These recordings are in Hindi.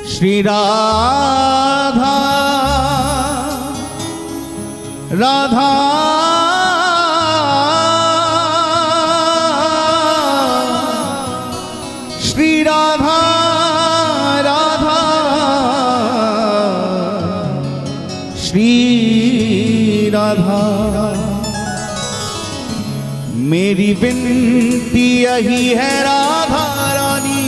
श्री राधा राधा श्री राधा राधा श्री राधा। मेरी विनती यही है राधा रानी,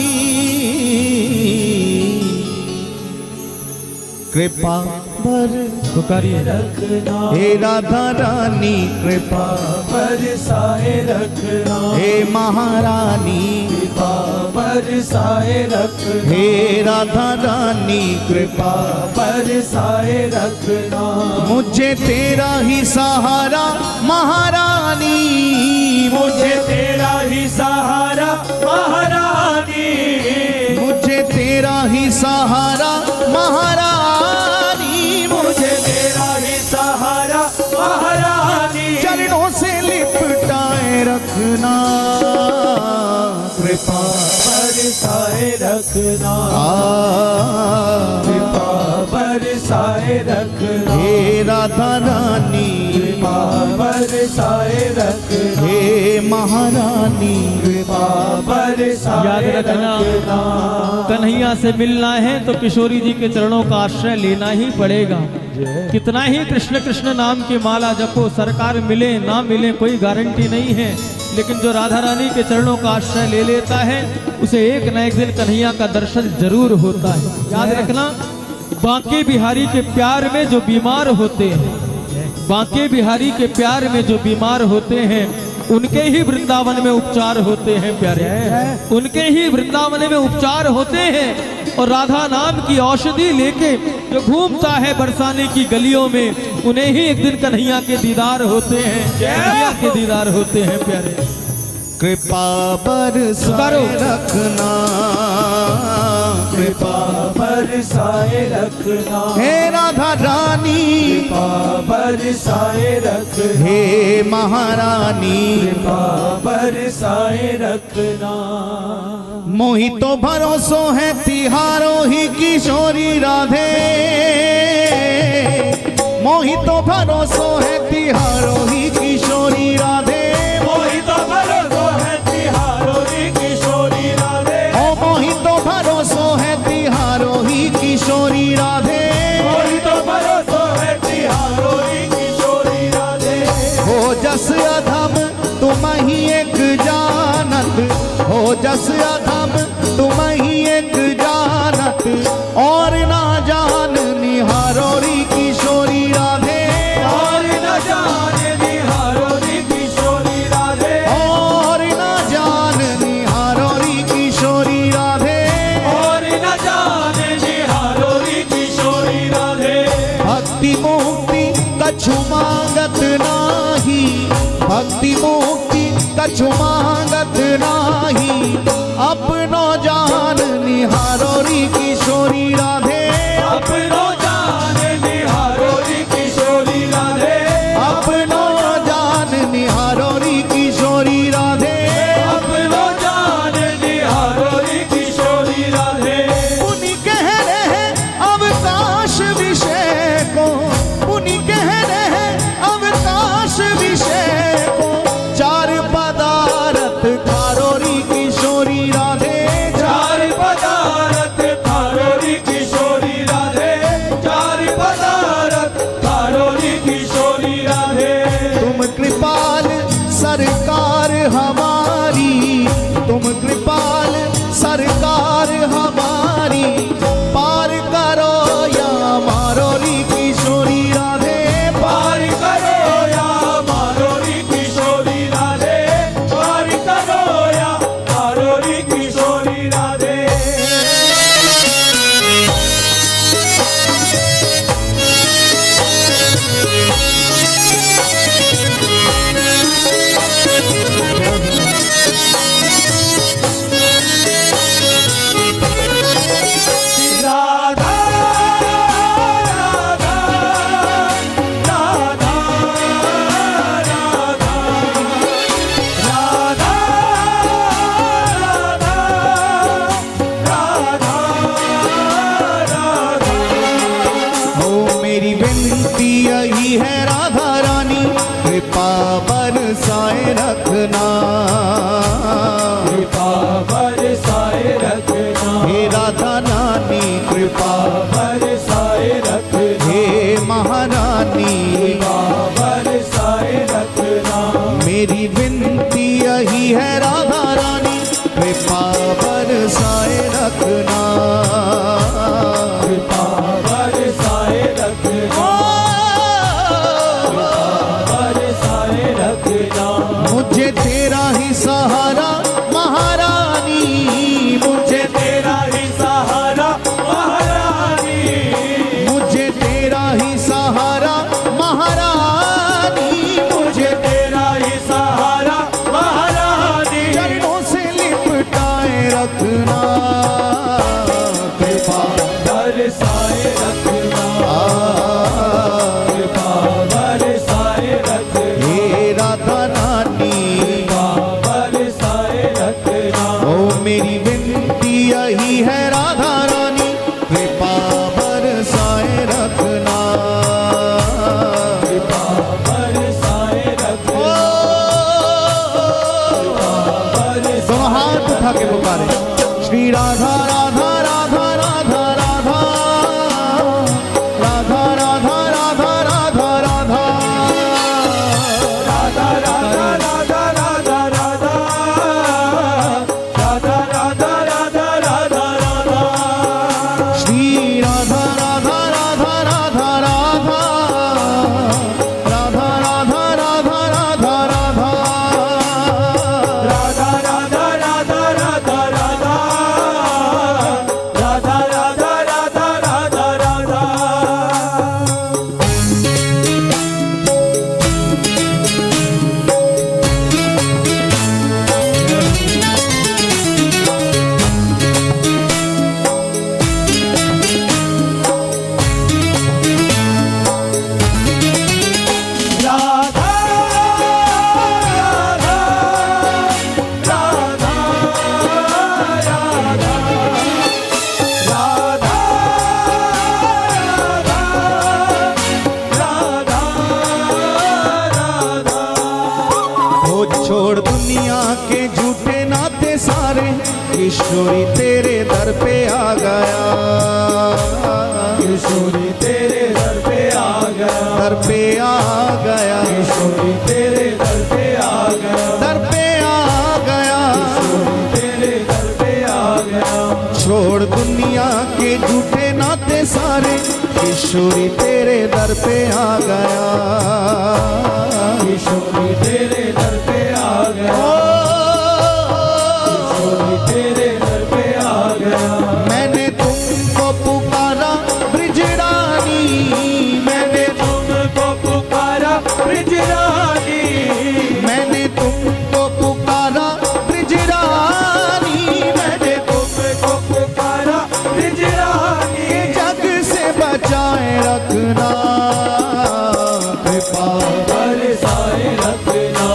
कृपा पुकारिए रखना हे राधा रानी, कृपा बरसाए रखना हे महारानी, कृपा बरसाए रखना हे राधा रानी, कृपा बरसाए रखना। मुझे तेरा ही सहारा महारानी, मुझे तेरा ही सहारा महारानी, मुझे तेरा ही सहारा महारानी, मुझे तेरा ही सहारा महारानी। चरणों से लिपटाए रखना, कृपा बरसाए रखना कृपा बरसाए रखना हे राधा रानी, कृपा बरसाए रखना हे महारानी, कृपा बरसाए याद रखना, कन्हैया से मिलना है तो किशोरी जी के चरणों का आश्रय लेना ही पड़ेगा। कितना ही कृष्ण कृष्ण नाम की माला जपो, सरकार मिले ना मिले कोई गारंटी नहीं है, लेकिन जो राधा रानी के चरणों का आश्रय ले लेता है उसे एक न एक दिन कन्हैया का दर्शन जरूर होता है। याद रखना, बांके बिहारी के प्यार में जो बीमार होते हैं, बांके बिहारी के प्यार में जो बीमार होते हैं उनके ही वृंदावन में उपचार होते हैं प्यारे, उनके ही वृंदावन में उपचार होते हैं। और राधा नाम की औषधि लेके जो घूमता है बरसाने की गलियों में, उन्हें ही एक दिन कन्हैया के दीदार होते हैं, कन्हैया के दीदार होते हैं प्यारे। कृपा बरसाए रखना, कृपा बरसाए रखना हे राधा रानी, कृपा बरसाए रखना हे महारानी, कृपा बरसाए रखना। मोहि तो भरोसो है तिहारो ही किशोरी राधे, मोहि तो भरोसो है तिहारो ही किशोरी राधे, मोहि तो भरोसो है तिहारो ही किशोरी राधे, ओ मोहि तो भरोसो है तिहारो ही किशोरी राधे, मोहि तो भरोसो है तिहारो ही किशोरी राधे। हो जस अधम तुम ही एक जानत, हो जस अधम तुम ही एक जानत, और ना जान निहारो री किशोरी राधे, और न जाने निहारो री किशोरी राधे, और ना जान निहारो री किशोरी राधे, और न जाने निहारो री किशोरी राधे। भक्ति मुक्ति कछु मांगत नाही, भक्ति मुक्ति कछु मांगत नाही, अपनो जान निहारो री किशोरी राधे, अपनो जाने निहारो री किशोरी राधे, अपनो जान निहारो री किशोरी राधे, अपनो जाने निहारो री किशोरी राधे। पुनि कह रहे अवकाश विषय को, पुनि कह रहे अवकाश विषय को, चार पदार्थ खारो री किशोरी राधे, चार पदार्थ कृपा बरसाए रखना। कृपा बरसाए रखना। हे राधा रानी कृपा बरसाए रखना। हे महारानी कृपा बरसाए रखना। मेरी विनती यही है राधा रानी कृपा बरसाए रखना। कृपा बरसाए रखना। बरसाए रखना। मुझे तेरा ही सहारा महारानी, मुझे तेरा ही सहारा महारानी। मुझे तेरा ही सहारा महारानी, मुझे तेरा ही सहारा महारानी। चरणों से लिपटाए रखना। कृपा बरसाए रखना। कृपा बरसाए रखना। हे राधा रानी कृपा बरसाए रखना। ओ मेरी विनती यही है राधा रानी कृपा बरसाए रखना। कृपा बरसाए रखना। दोनों हाथ उठा के पुकारे श्री राधा राधा राधा राधा राधा राधा राधा राधा राधा राधा राधा राधा राधा राधा राधा। राधा राधा राधा राधा राधा। श्री राधा राधा राधा राधा राधा राधा राधा राधा राधा राधा राधा राधा राधा राधा राधा। राधा राधा राधा राधा राधा। राधा राधा राधा राधा। राधा राधा राधा। वो छोड़ दुनिया के झूठे नाते सारे किशोरी तेरे दर पे आ गया। किशोरी तेरे दर पे आ गया। दर पे आ गया। किशोरी तेरे दर पे आ गया। दर पे आ गया। तेरे दर पे आ गया। छोड़ दुनिया के झूठे नाते सारे किशोरी तेरे दर पे आ गया। किशोरी तेरे दर पे आ गया। किशोरी तेरे दर पे आ गया। मैंने तुमको पुकारा ब्रिजरानी, मैंने तुमको पुकारा ब्रिजरानी। मैंने तुमको पुकारा ब्रिजरानी, मैंने तुमको पुकारा ब्रिजरानी। जग से बचाए रखना। कृपा बरसाए रखना।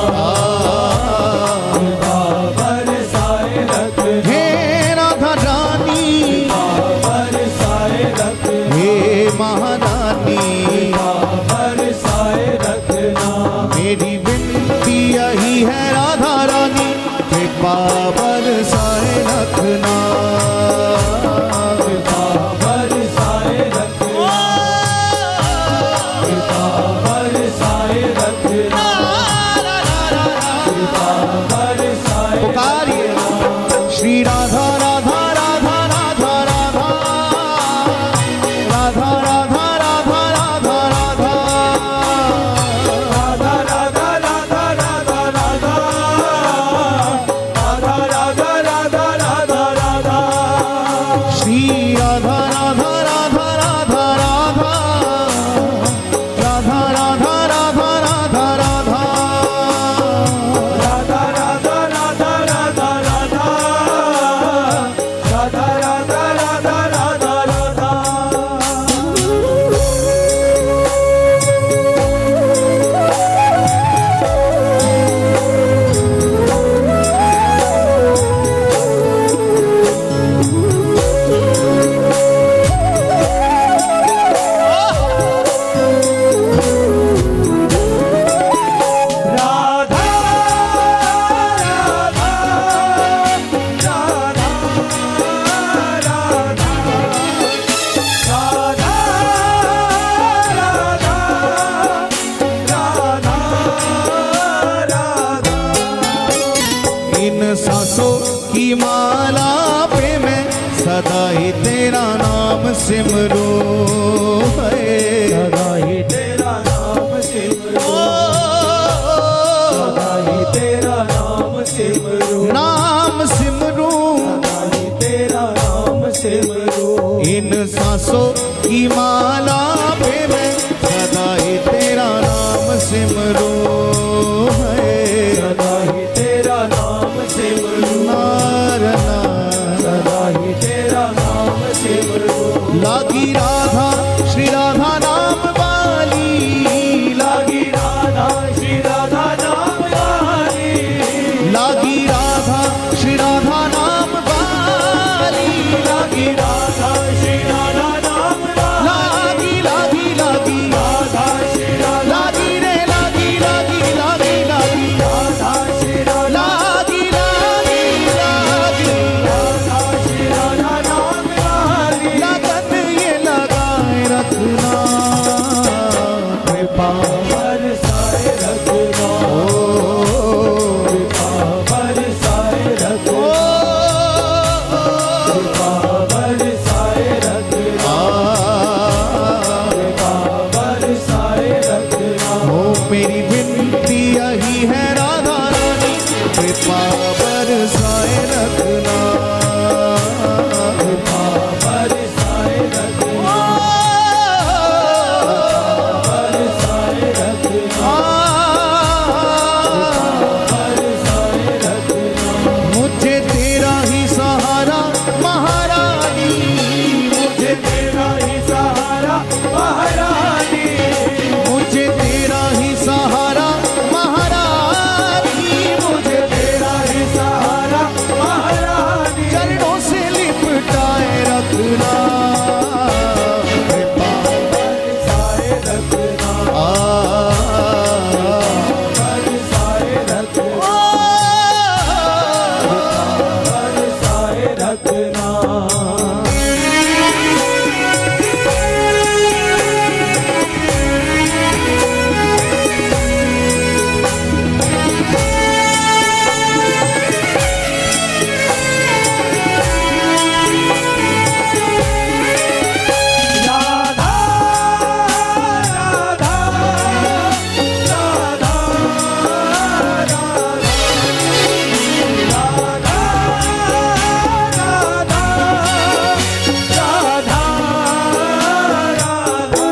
सदा ही तेरा नाम सिमरो है। सदा ही तेरा नाम सिमरो, सदा ही तेरा नाम सिमरो, नाम सिमरो सदा ही तेरा नाम सिमरो। इन सांसों की माला पे मैं सदा ही तेरा नाम सिमरो है। सदा ही तेरा नाम सिमरो, नारना सदा ही तेरा नाम सिमरो। लागी राधा श्री राधा नाम वाली, लागी राधा श्री राधा नाम वाली, लागी राधा श्री राधा नाम वाली, लागी राधा श्री राधा नाम वाली, लागी लागी लागी राधा श्री राधा, लागी रे लागी लागी लागी लागी राधा श्री राधा, लागी लागी लागी राधा श्री राधा नाम वाली। लगन ये लगाए रखना कृपा बरसाए रखना, कृपा बरसाए रखना, कृपा बरसाए रखना, कृपा बरसाए रखना। हो मेरी विनती यही है राधा रानी कृपा बरसाए रखना। कृपा बरसाए रखना, बरसाए रखना, बरसाए रखना। मुझे तेरा ही सहारा महारानी, मुझे तेरा ही सहारा महारानी, मुझे तेरा ही सहारा महारानी, मुझे तेरा ही सहारा महारानी। चरणों से लिपटाए रखना कृपा बरसाए रखना, बरसाए रखना, बरसाए रखना। राधा राधा राधा राधा, राधा राधा राधा।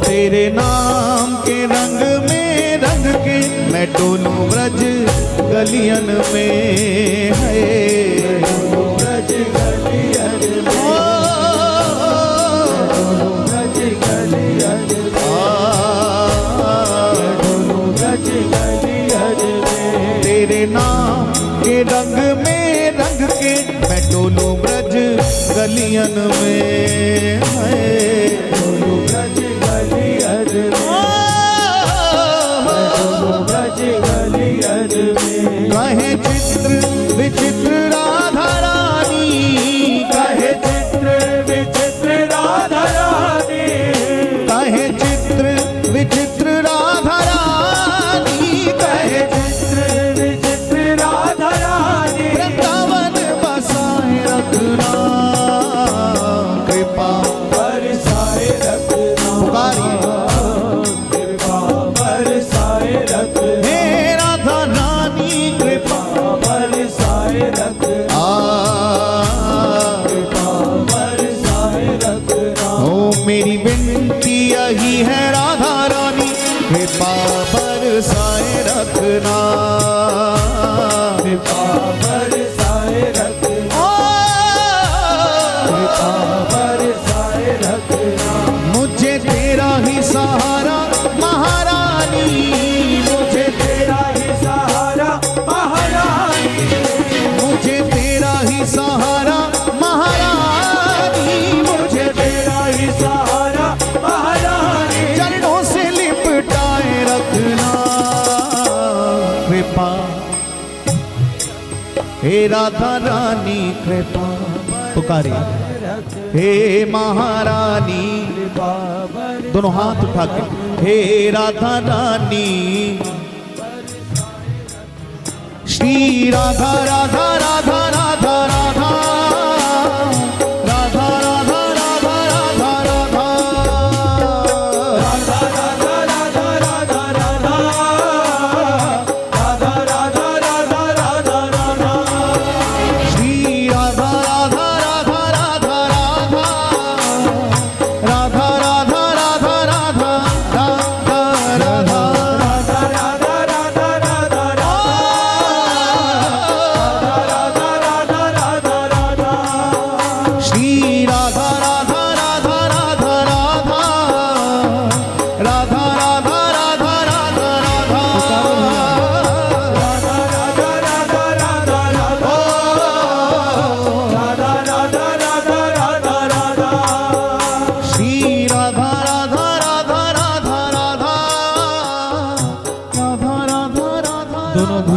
तेरे नाम के रंग में रंग के मैं डोलूं ब्रज गलियन में है। ब्रज गलियन में, ब्रज गलियन में, ब्रज गलियन में। तेरे नाम के रंग में रंग के मैं डोलूं ब्रज गलियन में है। ब्रज गलियन में, ब्रज गलियन में। कहे चित्र विचित्र राधा रानी, कहे चित्र विचित्र राधा रानी, कहे चित्र विचित्र राधा रानी, कहे चित्र विचित्र राधा रानी। वृंदावन बसाए रखना कृपा बरसाए रखना, पुकारिए कृपा बरसाए रखना, हे राधा रानी कृपा बरसाए रखना, कृपा बरसाए रखना। हो मेरी विनती यही है राधा रानी कृपा बरसाए रखना। कृपा बरसाए रखना, कृपा बरसाए रखना। मुझे तेरा ही सहारा महारानी, मुझे तेरा ही सहारा महारानी, मुझे तेरा ही सहारा महारानी, मुझे तेरा ही सहारा महारानी। चरणों से लिपटाए रखना कृपा। हे राधा रानी कृपा पुकारिए, हे महारानी दोनों हाथ उठा के, हे राधा रानी श्री राधा राधा राधा राधा राधा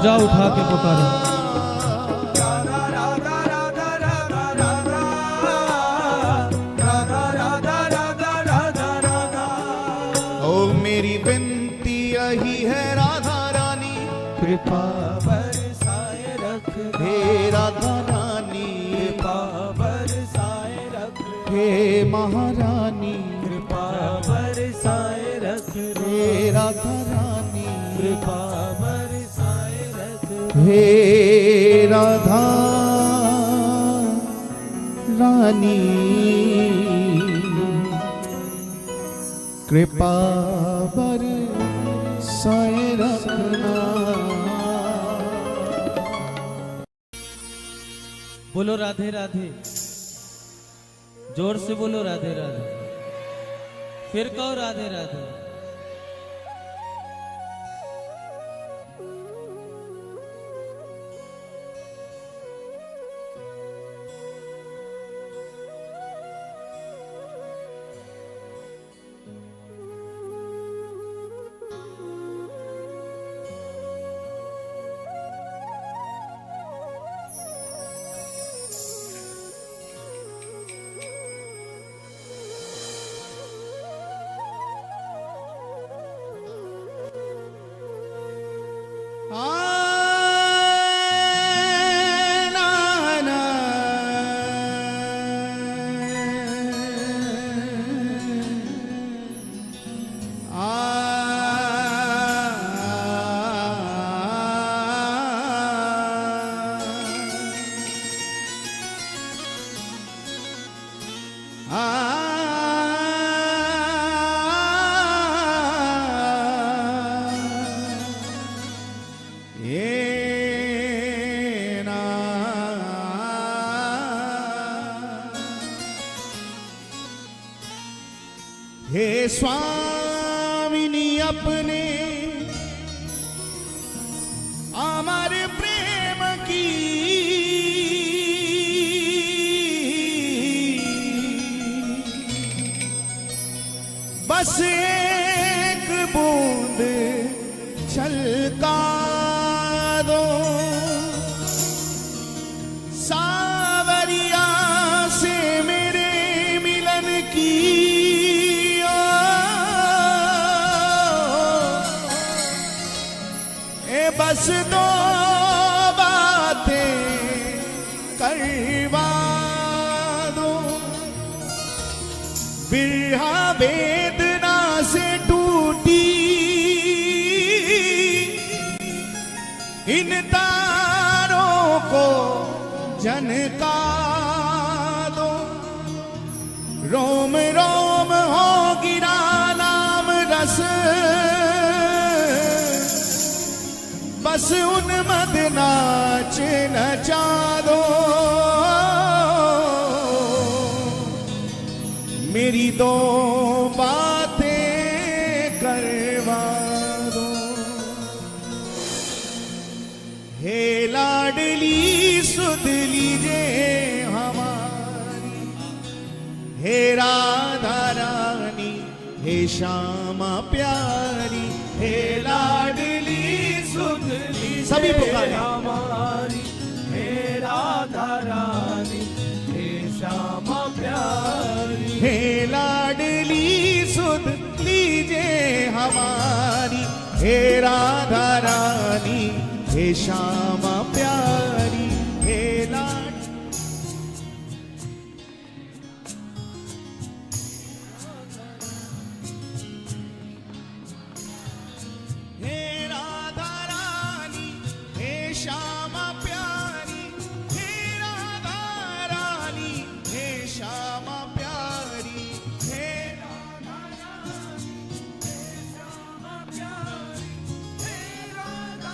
भुजा उठा के पुकारो। राधा राधा राधा राधा राधा राधा राधा राधा राधा राधा। ओ मेरी विनती यही है राधा रानी, कृपा बरसाए रख हे राधा रानी, कृपा बरसाए रख हे महारानी, कृपा बरसाए रख हे राधा रानी, कृपा बरसाए रख हे राधा रानी, कृपा बरसाए रखना। बोलो राधे राधे, जोर से बोलो राधे राधे, फिर कहो राधे राधे। हे स्वामिनी अपने अमर प्रेम की बस एक बूंद छलका दो, सावरिया से मेरे मिलन की बस दो बातें करवा दो, बिरहा वेदना से टूटी इन तारों को जनका दो, रोम रोम हो गिरा नाम रस, बस उन्मद नाच नचा दो, मेरी दो बातें करवा दो। हे लाडली सुध लीजिए हमारी, हे राधा रानी, हे श्यामा प्यारी, हे लाडली सभी पुकारे हमारी, हे राधा रानी, हे श्यामा प्यारी, हे लाडली सुध लीजिए हमारी, हे राधा रानी, हे श्यामा प्यारी, हे लाड श्यामा प्यारी, हे राधा रानी, हे श्यामा प्यारी, हे राधा रानी, हे श्यामा प्यारी, हे राधा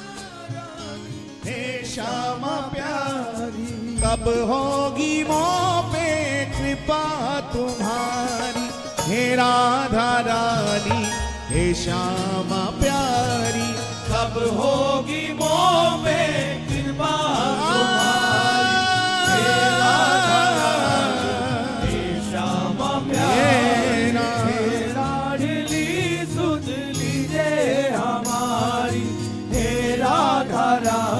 रानी, हे श्यामा प्यारी। कब होगी मोह पे कृपा तुम्हारी, हे राधा रानी, हे श्यामा प्यारी, कब होगी मोह में कृपा तुम्हारी, हे राधा रानी, हे श्यामा प्यारी, हे लाडली सुध लीजिए हमारी, हे राधा रानी,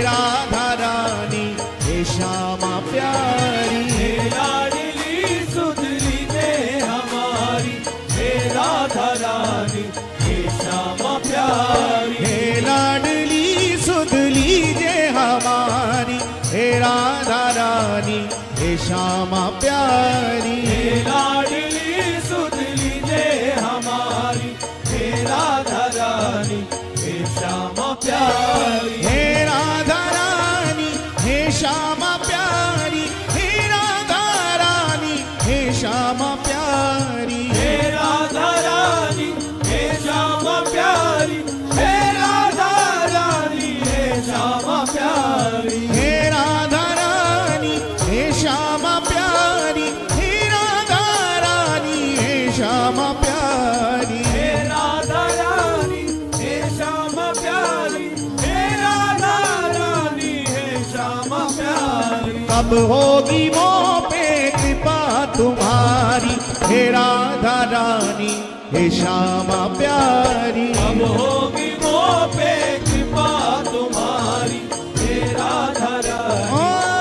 राधा रानी हे श्यामा प्यारी, हे लाडली सुध लीजे हमारी, हे राधा रानी हे श्यामा प्यारी, हे लाडली सुध लीजे हमारी, हे राधा रानी हे श्यामा प्यारी, हे लाडली सुध लीजे हमारी, हे राधा रानी हे श्यामा प्यारी, हे राधा रानी हे श्यामा प्यारी, हे राधा रानी हे श्यामा प्यारी, हे राधा रानी हे श्यामा प्यारी, हे राधा रानी हे श्यामा प्यारी, हे राधा रानी हे श्यामा प्यारी, हे राधा रानी हे श्यामा प्यारी, हे राधा रानी हे श्यामा प्यारी, हे राधा रानी हे श्यामा प्यारी, कब होगी वो पे कृपा तुम्हारी, हे राधा रानी हे श्यामा प्यारी, अब होगी वो पे कृपा तुम्हारी, हे राधा रानी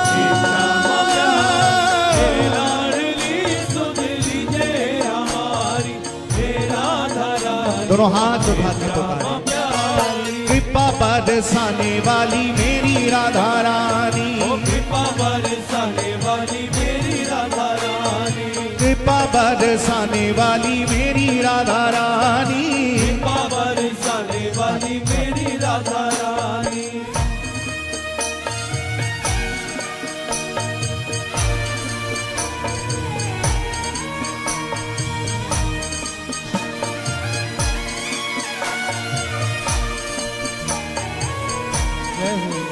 हे श्यामा प्यारी, हे लाडली सुध लीजे हमारी, हे राधा रानी दोनों हाथ उठा के पुकारे, श्यामा प्यारी, कृपा बरसाने वाली मेरी राधा रानी, ओ कृपा बरसाने वाली मेरी राधा रानी, कृपा बरसाने वाली मेरी राधा रानी, कृपा बरसाने वाली मेरी राधा रानी, जय हो।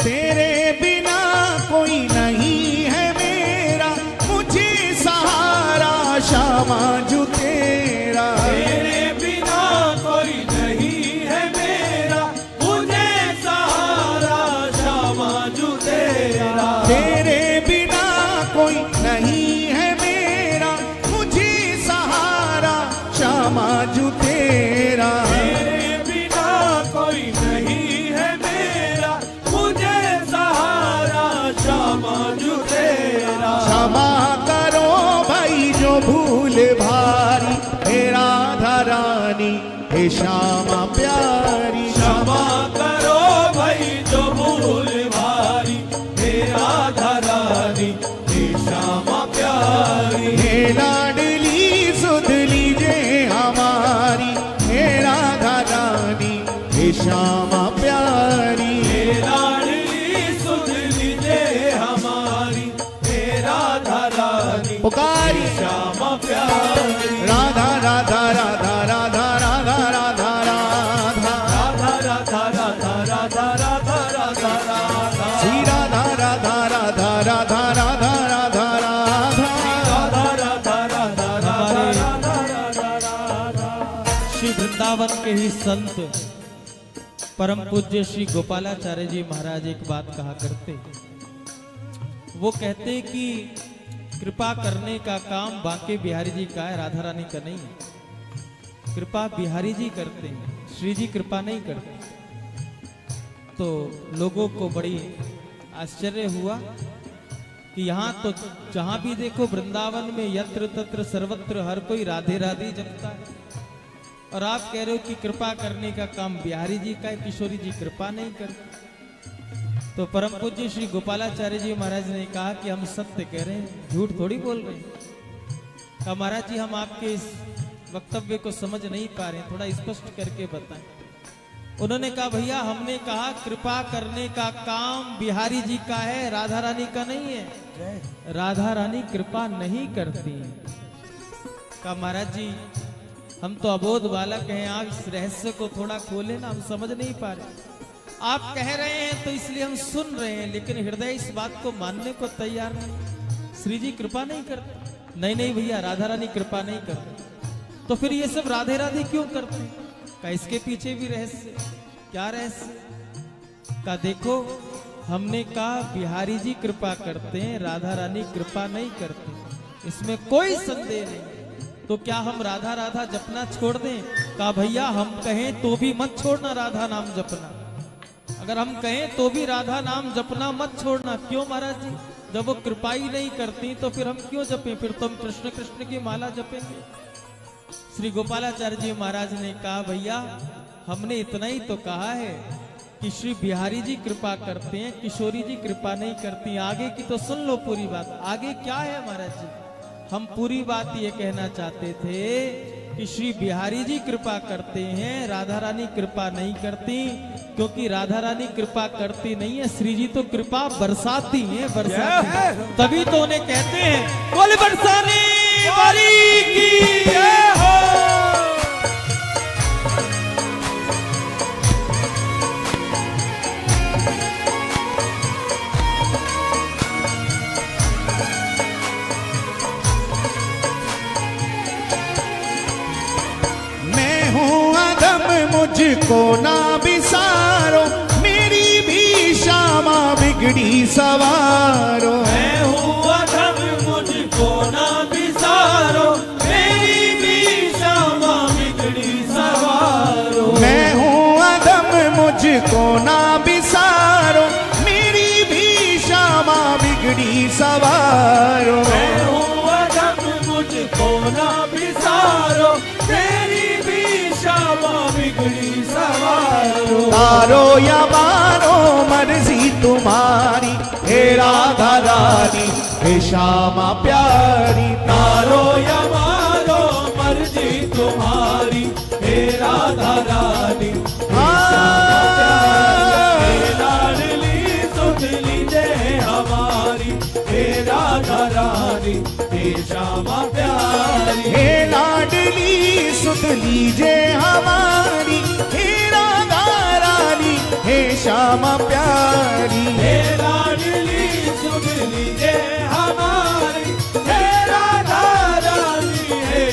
तेरे बिना कोई नहीं है मेरा, मुझे सहारा श्यामा जो तेरा, तेरे बिना कोई नहीं है मेरा, मुझे सहारा श्यामा जो तेरा, तेरे बिना कोई नहीं है मेरा, मुझे सहारा श्यामा जो तेरा, तेरे बिना कोई नहीं है मेरा, मुझे सहारा श्यामा जो तेरा, क्षमा करो भाई जो भूल भारी, हे राधा रानी हे श्यामा प्यारी, क्षमा करो भाई जो भूल भारी, हे राधा रानी हे श्यामा प्यारी, हे लाडली सुध लीजे हमारी, हे राधा रानी हे श्यामा प्यारी, हे लाडली सुध लीजे हमारी, हे राधा रानी पुकारी श्यामा प्यारी, राधा राधा राधा राधा राधा राधा राधा राधा राधा राधा राधा राधा राधा श्री राधा राधा राधा राधा राधा राधा राधा राधा राधा राधा राधा राधा राधा। श्री वृंदावन के ही संत परम पूज्य श्री गोपालाचार्य जी महाराज एक बात कहा करते, वो कहते कि कृपा करने का काम बांके बिहारी जी का है, राधा रानी का नहीं है। कृपा बिहारी जी करते हैं, श्री जी कृपा नहीं करते। तो लोगों को बड़ी आश्चर्य हुआ कि यहाँ तो जहां भी देखो वृंदावन में यत्र तत्र सर्वत्र हर कोई राधे राधे जपता है, और आप कह रहे हो कि कृपा करने का काम बिहारी जी का है, किशोरी जी कृपा नहीं करते। तो परम पूज्य श्री गोपालाचार्य जी महाराज ने कहा कि हम सत्य कह रहे हैं, झूठ थोड़ी बोल रहे हैं। कहा महाराज जी हम आपके इस वक्तव्य को समझ नहीं पा रहे हैं, थोड़ा स्पष्ट करके बताएं। उन्होंने कहा भैया हमने कहा कृपा करने का काम बिहारी जी का है, राधा रानी का नहीं है। राधा रानी कृपा नहीं करती। कहा महाराज जी हम तो अबोध बालक हैं, आप इस रहस्य को थोड़ा खोले ना, हम समझ नहीं पा रहे। आप कह रहे हैं तो इसलिए हम सुन रहे हैं, लेकिन हृदय इस बात को मानने को तैयार नहीं। श्री जी कृपा नहीं करते। नहीं नहीं भैया, राधा रानी कृपा नहीं करते। तो फिर ये सब राधे राधे क्यों करते? का इसके पीछे भी रहस्य? क्या रहस्य? का देखो, हमने कहा बिहारी जी कृपा करते हैं, राधा रानी कृपा नहीं करते, इसमें कोई संदेह नहीं। तो क्या हम राधा राधा जपना छोड़ दें? कहा भैया हम कहें तो भी मत छोड़ना राधा नाम जपना। अगर हम कहें तो भी राधा नाम जपना मत छोड़ना। क्यों महाराज जी? जब वो कृपा ही नहीं करती तो फिर हम क्यों जपें? फिर तुम कृष्ण कृष्ण की माला जपेंगे। श्री गोपालाचार्य जी महाराज ने कहा भैया हमने इतना ही तो कहा है कि श्री बिहारी जी कृपा करते हैं, किशोरी जी कृपा नहीं करती। आगे की तो सुन लो पूरी बात। आगे क्या है महाराज जी? हम पूरी बात ये कहना चाहते थे कि श्री बिहारी जी कृपा करते हैं, राधा रानी कृपा नहीं करती, क्योंकि राधा रानी कृपा करती नहीं है, श्री जी तो कृपा बरसाती हैं, बरसाती। तभी तो उन्हें कहते हैं बोले बरसाने वाली की जय हो। मुझको ना बिसारो, मेरी भी श्यामा बिगड़ी सवारो। मैं हूँ अधम मुझको ना बिसारो, मेरी भी श्यामा बिगड़ी सवारो। मैं हूँ अधम मुझको ना बिसारो, मेरी भी श्यामा बिगड़ी सवारो। मैं हूँ अधम मुझको ना बिसारो, तेरी भी श्यामा बिगड़ी सवारो। तारो या मारो मर्जी तुम्हारी, हे राधा रानी हे श्यामा प्यारी। तारो या मारो मर्जी तुम्हारी, हे राधा रानी हे लाडली सुन लीजिए हमारी, हे राधा रानी हे श्यामा प्यारी। हे लाडली सुन लीजिए हमारी, हे राधा रानी हे श्यामा प्यारी। हे लाडली सुन लीजिए हमारी, हे राधा रानी हे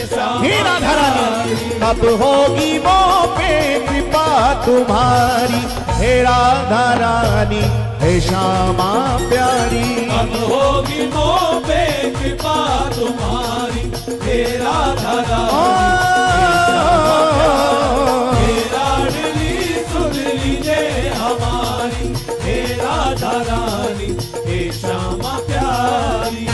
हे राधा रानी कब होगी वो पे कृपा तुम्हारी, हे राधा रानी हे श्यामा प्यारी। कब होगी मोह पे कृपा तुम्हारी, हे राधा रानी हे लाडली सुन लीजिए हमारी, हे राधा रानी हे श्यामा प्यारी।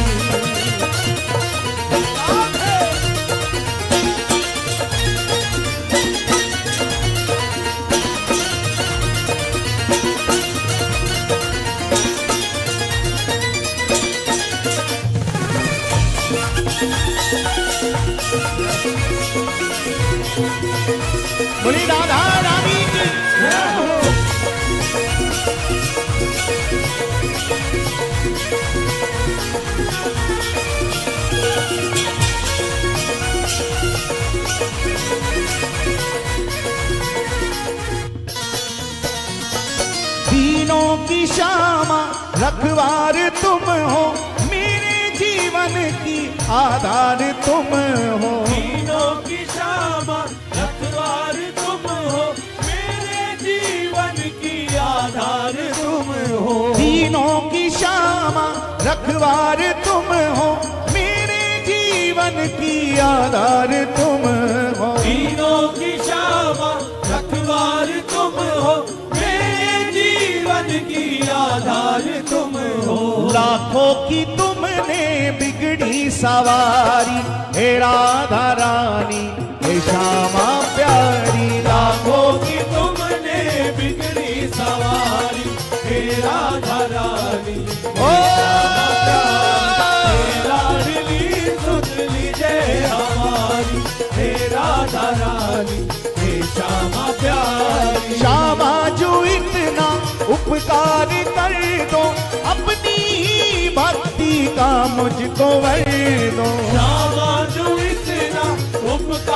बोली राधा रानी की जय हो। दीनों की श्यामा रखवार तुम हो, मेरे जीवन की आधार तुम हो। दीनों की श्यामा रखवार तुम हो, मेरे जीवन की आधार तुम हो। दीनों की श्यामा रखवार तुम हो, मेरे जीवन की आधार तुम हो। दीनों की श्यामा रखवार तुम हो, मेरे जीवन की आधार तुम हो। लाखों की तुमने बिगड़ी सवारी, हे राधा रानी हे श्यामा प्यारी। लाखों की तुमने बिगड़ी सवारी, हे राधा रानी ओ हे लाडली सुन लीजिए हमारी, हे राधा रानी हे श्यामा प्यारी। श्यामा जो इतना उपकार कर दो, अपनी ही भक्ति का मुझको वर दो। श्यामा जो इतना उपकार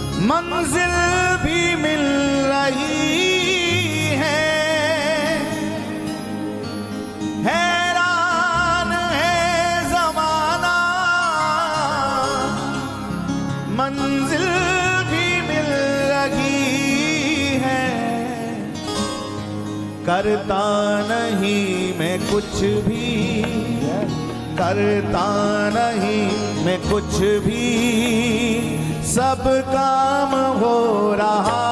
मंजिल भी मिल रही है, हैरान है जमाना, मंजिल भी मिल रही है, करता नहीं मैं कुछ भी, करता नहीं मैं कुछ भी, सब काम हो रहा